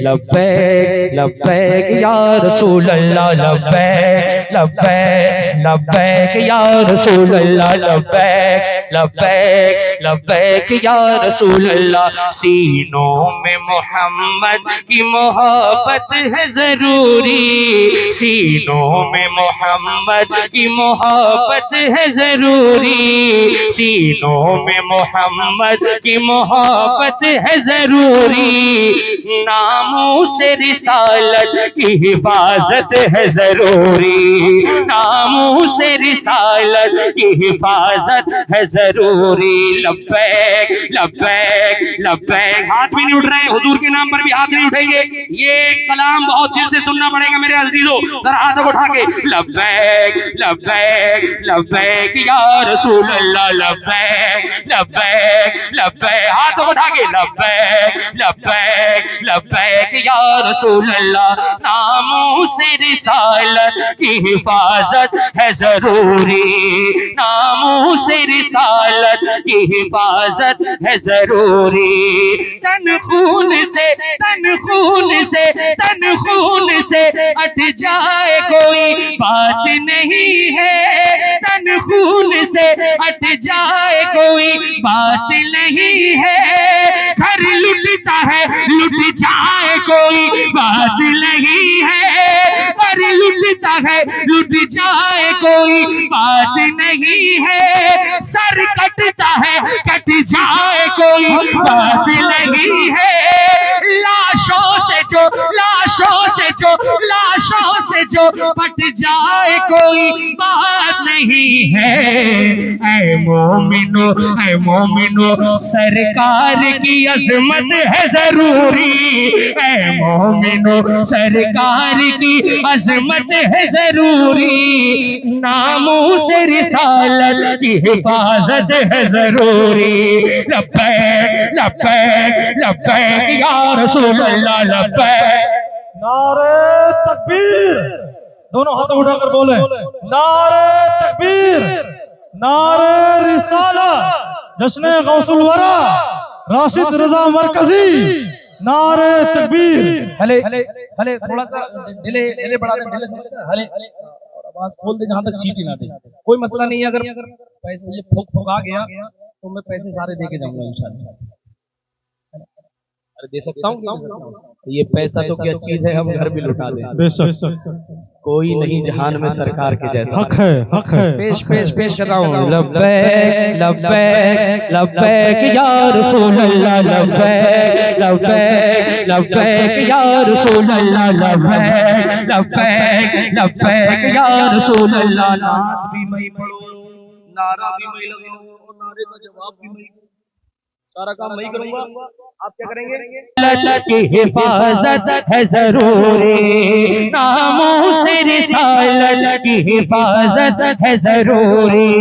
लब्बैक लब्बैक या रसूल अल्लाह, लब्बैक लब्बैक लब्बैक या रसूल अल्लाह, लब्बैक लब्बैक लब्बैक या रसूल अल्लाह। सीनों में मोहम्मद की मोहब्बत है जरूरी, सीनों में मोहम्मद की मोहब्बत है जरूरी, सीनों में मोहम्मद की मोहब्बत है जरूरी। नामों से रिसालत की हिफाजत है जरूरी, नामों से रिसालत की हिफाजत है जरूरी। लब्बैक लब्बैक लब्बैक। हाथ भी नहीं उठ रहे, हुजूर के नाम पर भी हाथ नहीं उठेंगे। ये कलाम बहुत दिल से सुनना पड़ेगा मेरे अजीजों। जरा हाथ उठा के लब्बैक लब्बैक लब्बैक या रसूल अल्लाह, लब्बैक लब्बैक लब्बैक। हाथ उठा के लब्बैक लब्बैक लब्बैक या रसूल अल्लाह। नामों से रिसालत की हिफाजत है जरूरी, नामों से रिसालत की हिफाजत है जरूरी। तन खून से तन खून से तन खून से हट जाए कोई बात नहीं है, तन खून से हट जाए कोई बात नहीं है। घर लुटता है लुट जाए कोई बात नहीं है, घर लुटता है लुट जाए कोई बात नहीं है। सर कटता है कट जाए कोई बात नहीं है। लाशों से जो लाशों से जो लाशों से जो पट जाए कोई बात नहीं है। ऐ मोमिनो ऐ मोमिनो सरकार की अजमत है जरूरी, ऐ मोमिनो सरकार की अजमत है जरूरी। नामों से रिसालत की हिफाजत है जरूरी। लब्बैक लब्बैक लब्बैक या रसूल अल्लाह, लब्बैक। नारे तकबीर, दोनों हाथ उठाकर बोले नारे तकबीर, नारे रिसाला, जश्न गौसुल वरा राशिद रजा मरकजी, नारे तकबीर। हले हले थोड़ा सा डिले डिले बढ़ा दे, डिले समझते हैं, हले और आवाज खोल दे जहां तक सीटी ना दे। कोई मसला नहीं है, अगर पैसे ये फूक आ गया तो मैं पैसे सारे दे के जाऊंगा इंशाल्लाह। अरे दे सकता हूँ, ये पैसा तो क्या चीज है, हम घर भी लुटा दें। बेशक कोई नहीं जहान में सरकार के जैसा। हक है, हक है। पेश पेश पेश कर रहा हूँ। लब्बैक लब्बैक लब्बैक या रसूल अल्लाह, लब्बैक लब्बैक लब्बैक या रसूल अल्लाह, लब्बैक लब्बैक लब्बैक या रसूल अल्लाह। नात भी मैं पढ़ूं, नारा भी मैं लगाऊं और नारे का जवाब भी मैं, सारा काम मैं करूंगा, आप क्या करेंगे? लत की हिफाजत है जरूरी, नामों से रिसालत की हिफाजत है जरूरी।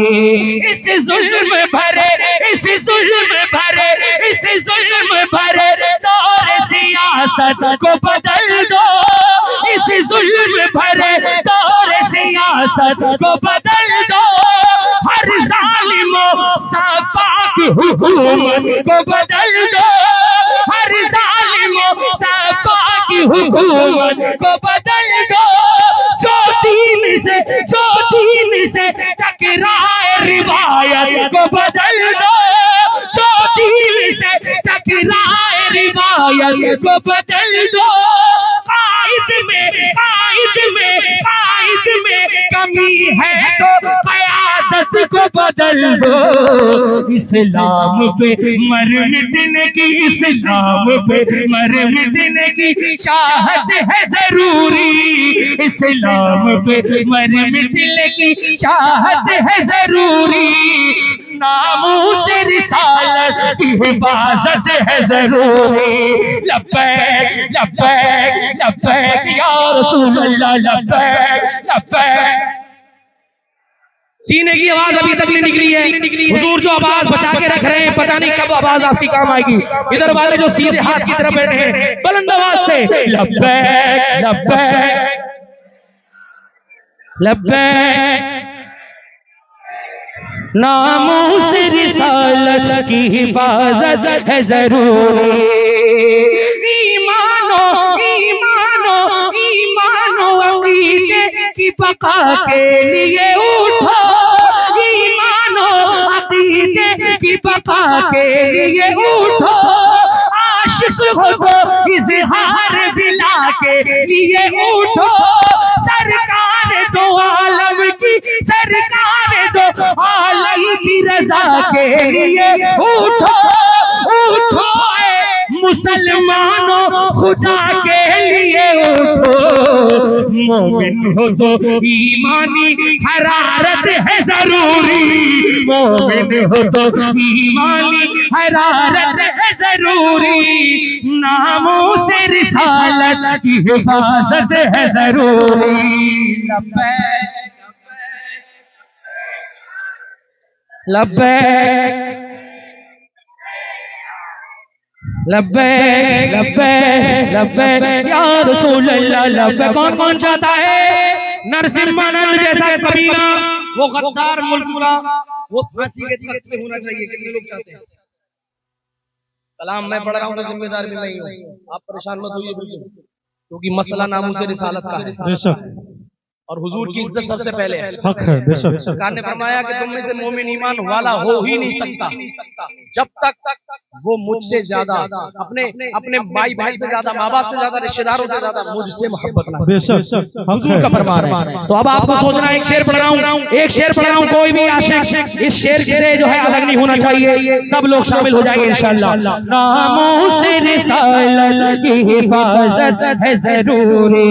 इस जुल्म भरे इस जुल्म भरे इस जुल्म भरे दौर सियासत को बदल दो, इस जुल्म भरे दौर सियासत को बदल दो। हर जालिमों सपाक हुकूमत को बदल दो, हर जालिमों सपाक हुकूमत को बदल दो। जो दीन से टकराए रिवायत को बदल दो, जो दीन से टकराए रिवायत को बदल दो। कायद में कमी है तो क़यादत को बदल दो। इस्लाम पे मर मिटने की, इस्लाम पे मर मिटने की चाहत है जरूरी, इस्लाम पे मर मिटने की चाहत है जरूरी। नामों से रिसालत की हिफाजत है जरूरी। लब्बैक लब्बैक लब्बैक या रसूल अल्लाह, लब्बैक लब्बैक। सीने की आवाज अभी तक नहीं निकली है, हुजूर जो आवाज बचा के रख रहे हैं, पता नहीं कब आवाज आपकी काम आएगी। इधर वाले जो सीधे हाथ की तरफ बैठे हैं, बुलंद आवाज से लब्बैक लब्बैक लब्बैक। नामों से रिसालत की हिफाजत है जरूरी। ईमानो की बका के लिए उठो, ईमानो अकीदे की बका के लिए उठो, आशिक हो तो इजहार बिला के लिए उठो, सरकार दो आलम की, सरकार दो आलम की रजा के लिए उठो, उठो मुसलमानों खुदा के लिए उठो, मोमिन हो तो ईमानी हरारत है जरूरी, मोमिन हो तो ईमानी हरारत है जरूरी, नामों से रिसालत की हिफाजत है जरूरी। लब्बैक लब्बैक लब्बैक लब्बैक लब्बैक या रसूल अल्लाह लब्बैक। कौन कौन चाहता है नरसिम्हानंद जैसा कबीरा, वो गद्दार मुल्क का, वो फांसी के तख्त पे होना चाहिए? कितने लोग चाहते हैं? कलाम मैं पढ़ रहा हूँ तो जिम्मेदार भी मैं ही हूँ, आप परेशान मत होइए बिल्कुल, क्योंकि मसला नामूस रिसालत का है बेशक, और हुजूर की इज्जत सबसे पहले है। हक है बेशक। सरकार ने फरमाया कि तुम में से मोमिन ईमान वाला हो ही नहीं सकता जब तक वो मुझसे ज्यादा, अपने अपने भाई भाई से ज्यादा, माँ बाप से ज्यादा, रिश्तेदारों से ज्यादा मुझसे मोहब्बत ना करे। बेशक, हुजूर का फरमान है। तो अब आपको सोचना, एक शेर पढ़ रहा हूँ, एक शेर पढ़ रहा हूँ, कोई भी आशिक इस शेर से जो है अलग नहीं होना चाहिए, सब लोग शामिल हो जाएंगे इंशाअल्लाह। नामों से रिसालत की हिफाजत है जरूरी,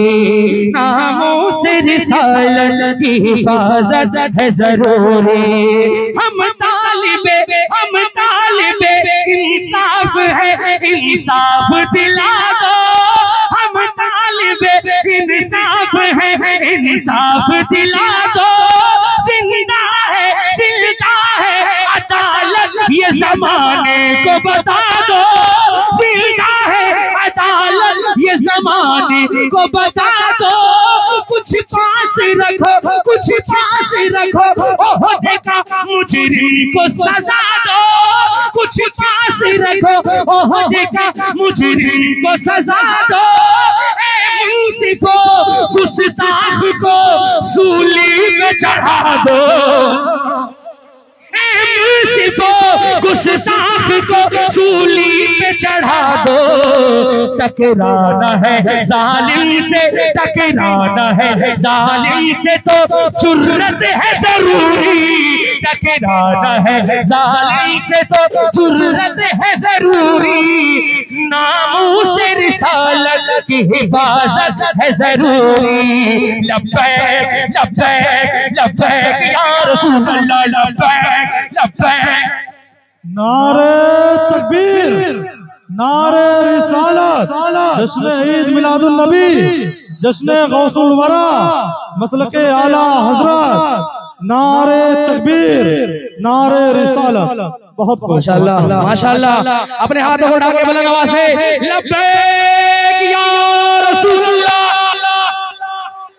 नामों से रिसालत की हिफाजत है जरूरी, हम तालिबे इंसाफ है, इंसाफ दिला दो, हम तालिबे इंसाफ है, इंसाफ दिला दो, जिंदा है अदालत ये जमाने को बता दो, जिंदा है अदालत ये जमाने को बता दो, कुछ पास रखो, कुछ पास रखो, ओहदे का मुजरिम को सजा दो, कुछ पास रखो, ओहदे का मुजरिम को सजा दो, ए मुंसिफो गुस्ताख को सूली पे चढ़ा दो, गुस्ताख को सूली पे चढ़ा दो, टकराना है जालिम से, टकराना है जालिम से तो जुर्रत है जरूरी, टकराना है जालिम से तो जुर्रत है जरूरी, नामों से रिसालत की हिफाजत है जरूरी। लब्बैक लब्बैक लब्बैक या रसूल अल्लाह लब्बैक लब्बैक। नारे तकबीर, नारे रिसालत, जश्न ईद मिलादुल नबी, जश्न गौसुल वरा, मसलके आला हजरत, नारे तकबीर, नारे रिसालत। बहुत माशाअल्लाह माशाअल्लाह। अपने हाथों को उठा के बुलंद आवाज से लब्बैक या रसूलल्लाह।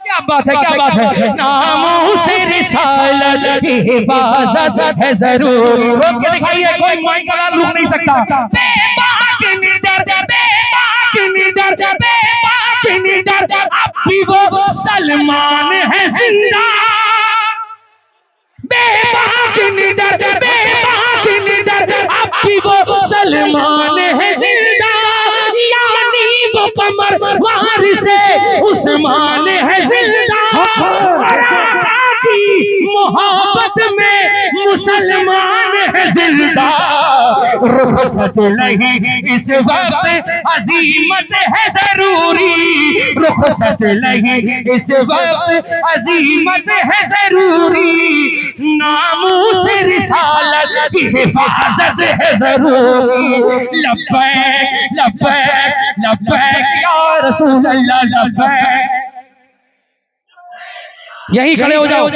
क्या बात है, क्या बात है। नामों से रिसालत की हिफाजत है जरूरी। रोक के दिखाइए, कोई माइक वाला रुक नहीं सकता। बेबाक निडर, बेबाक निडर, बेबाक निडर, अब भी वो सलमान है जिंदा। बेबाक निडर, बेबाक निडर, अब भी वो सलमान है जिंदा। यानी वो कमर वारिस उस्मान है जिंदा। की मोहब्बत में मुसलमान है जिंदा। रुखसत नहीं इस वक्त अजीमत है जरूरी। रुखसत नहीं इस वक्त अजीमत है जरूरी। नामूस रिसालत की हिफाजत है जरूरी। लब्बैक लब्बैक लब्बैक या रसूल अल्लाह लब्बैक। यही खड़े हो जाओ,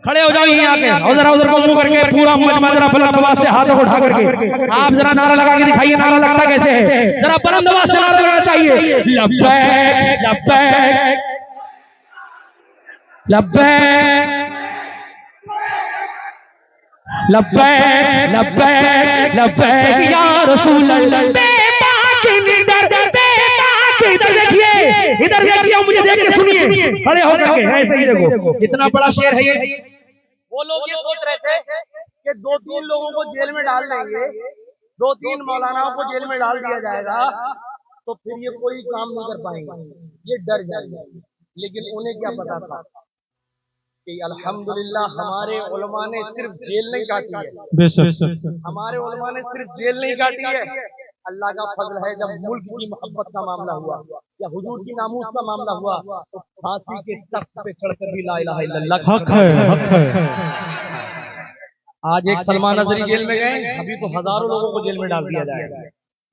खड़े हो जाओ यहीं आके, और जरा उधर को करके पूरा मजमा जरा बुलंद आवाज से हाथों को उठा करके आप जरा नारा लगा के दिखाइए। नारा लगता कैसे है, जरा बुलंद आवाज से नारा लगाना चाहिए। लब्बैक लब्बैक लब्बैक लब्बैक लब्बैक लब्बैक या रसूल अल्लाह। बेबाक निडर, बेबाक, इधर देखिए, इधर देखिए, क्यों, मुझे देख के सुनिए खड़े होकर के, ऐसे ही देखो इतना बड़ा शेर है ये। वो लोग ये सोच रहे थे कि 2-3 लोगों को जेल में डाल देंगे, 2-3 मौलानाओं को जेल में डाल दिया जाएगा तो फिर ये कोई काम नहीं कर पाएंगे, ये डर जाएंगे। लेकिन उन्हें क्या पता था कि अल्हम्दुलिल्लाह हमारे उलमा ने सिर्फ जेल नहीं काटी है, बेशक हमारे उलमा ने सिर्फ जेल नहीं काटी है। अल्लाह का फजल है, जब मुल्क की मोहब्बत का मामला हुआ या हुजूर की नामूस का मामला हुआ तो फांसी के तख्त पे चढ़कर भी ला इलाहा इल्लल्लाह हक है, हक है। आज एक सलमान नजरी जेल में गए, अभी तो हजारों लोगों को जेल में डाल दिया जाएगा।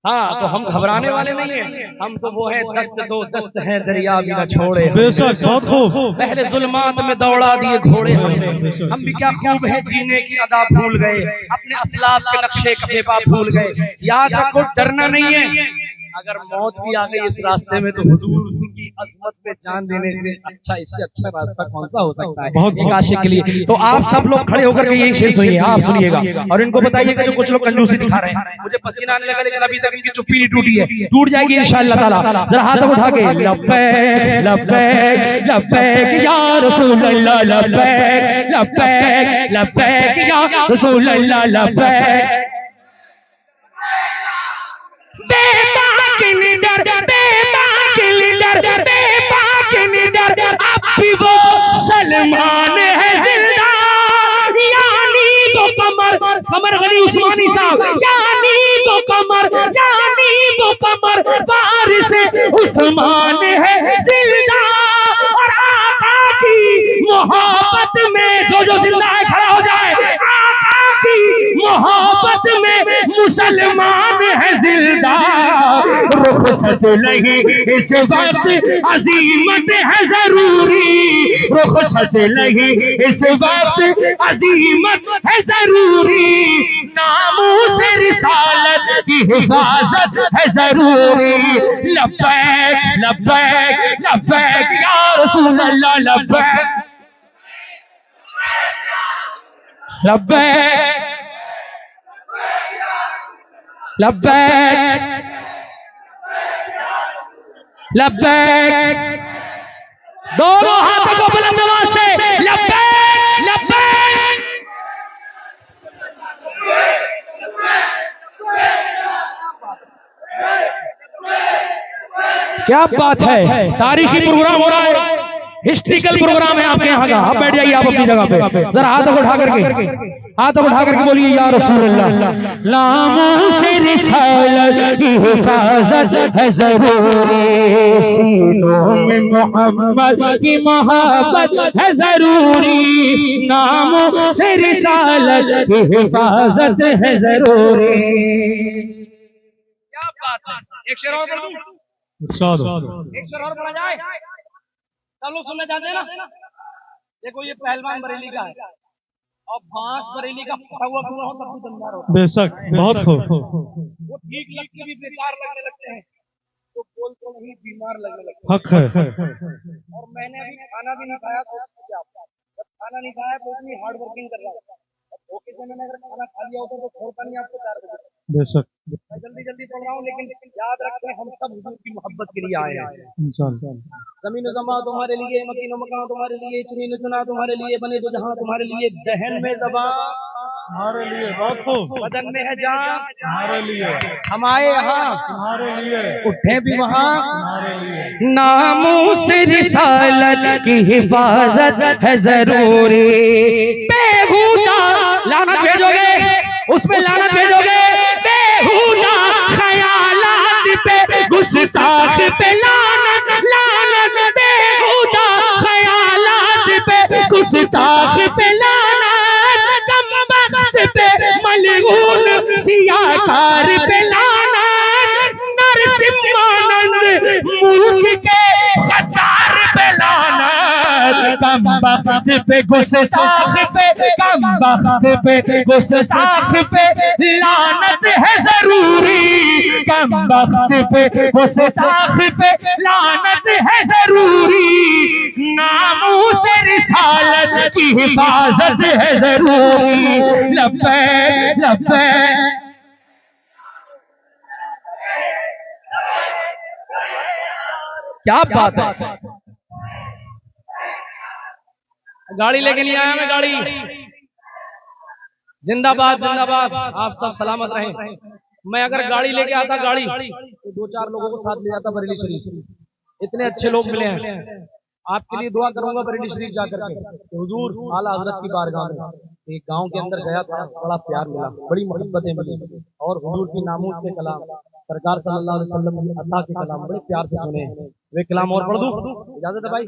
हाँ, तो हम घबराने वाले नहीं हैं, हम तो वो है दस्त दो दस्त है दरिया भी न छोड़े। बेशक बहुत खूब। पहले जुल्मात में दौड़ा दिए घोड़े हमने, हम भी क्या खूब है जीने की अदा भूल गए, अपने असलाफ के नक्शे कफेबा भूल गए। याद रखो डरना नहीं है, अगर मौत भी आ गई इस रास्ते में तो हुजूर की अजमत पे जान देने से अच्छा, इससे अच्छा रास्ता कौन सा हो सकता है एक आशिक के लिए। तो आप सब लोग खड़े होकर के यही शेर सुनिए, आप सुनिएगा और इनको बताइएगा जो कुछ लोग कंजूसी दिखा रहे हैं। मुझे पसीना आने लगा लेकिन अभी तक इनकी चुप्पी नहीं टूटी है, टूट जाएगी इंशाअल्लाह ताला। जरा हाथ उठा के लब्बैक लब्बैक लब्बैक या रसूल अल्लाह, लब्बैक लब्बैक लब्बैक या रसूल अल्लाह, लब्बैक। बेबाक निडर, बेबाक निडर, बेबाक निडर, अब भी वो सलमान है जिंदा, यानी वो कमर, कमर गनी उस्मानी साहब, यानी वो कमर, यानी वो कमर वारिस उस्मान है जिंदा। और आका की मोहब्बत में जो जिंदा है खड़ा हो जाए, आका की मोहब्बत में मुसलमान है जिंदा। रुखसत नहीं इस वक्त अजीमत है जरूरी, रुखसत नहीं इस वक्त अजीमत है जरूरी, नामूस रिसालत की हिफाजत है जरूरी। लब्बैक लब्बैक लब्बैक या रसूल अल्लाह, लब्बैक लब्बैक लब्बैक लब्बैक, दोनों हाथों को बुलंद आवाज से लब्बैक लब्बैक। क्या बात है, तारीखी प्रोग्राम हो रहा है, हिस्ट्रिकल प्रोग्राम है आपके यहाँ का। आप बैठ जाइए आप अपनी जगह पे, जरा हाथों को उठा करके, हाथों को उठा करके बोलिए या रसूल अल्लाह। नामों से रिसालत की हिफाजत है जरूरी, सीनों में मोहम्मद की मोहब्बत है जरूरी, नामों से रिसालत की हिफाजत है जरूरी। क्या बात है, एक शेर और बोल दूं, एक शेर और पढ़ा जाए, सब लोग सुनना चाहते हैं ना। देखो ये पहलवान बरेली का है और बांस बरेली का फटा हुआ क्यों हो तब भी दमदार होता है। बेशक बहुत खूब। वो ठीक लगते भी बेकार लगने लगते हैं, तो बोल तो नहीं बीमार लगने लगते हैं। हक है। और मैंने अभी खाना भी नहीं खाया, तो जब खाना नहीं खाया तो इतनी हार्ड वर्किंग कर रहा था, ओके से मैंने अगर खाना खा लिया होता तो छोड़ता नहीं आपको 4 बजे। बेशक मैं जल्दी जल्दी पढ़ रहा हूँ, लेकिन याद रखें हम सब हुजूर की मोहब्बत के लिए आए हैं। इंशाअल्लाह। जमीन जमा तुम्हारे लिए, मकीन मकान तुम्हारे लिए, चुनी चुना तुम्हारे लिए, बने दो जहां तुम्हारे लिए, दहन में ज़बान हमारे लिए बहुत खूब, बदन में है जान हमारे लिए, हम आए यहाँ हमारे लिए, उठे भी वहाँ, हमारे लिए। नामूस रिसालत की हिफाजत है जरूरी, बेहुदा लानत भेजोगे, उसमें लानत भेजोगे, बेहुदा ख्यालात पे गुस्ताख पे लानत, लानत बेहुदा ख्यालात पे गुस्ताख पे लानत, कमबख्त पे मलऊन सियाकार पे लानत, नरसिम्हानंद मुल्क के गद्दार पे लानत, कमबख्त पे गुस्ताख पे, कमबख्त पे गुस्ताख पे लानत है जरूरी, कमबख्त पे गुस्ताख पे लानत है जरूरी, नामूस रिसालत की हिफाजत है जरूरी। लब्बैक लब्बैक। क्या बात है। गाड़ी लेके नहीं आया मैं, गाड़ी। जिंदाबाद जिंदाबाद, आप सब सलामत रहें। मैं अगर गाड़ी लेके आता, गाड़ी तो 2-4 लोगों को साथ ले जाता बरेली शरीफ। इतने अच्छे लोग मिले हैं। आपके लिए दुआ करूंगा बरेली शरीफ जाकर के। तो हुजूर आला हजरत की बारगाह में एक गांव के अंदर गया था, बड़ा प्यार मिला, बड़ी मोहब्बतें मिली, और हुजूर की नामूस के कलाम, सरकार सल्लल्लाहु अलैहि वसल्लम की अता के कलाम बड़े प्यार से सुने। वे कलाम और पढ़ दूं? इजाजत है भाई?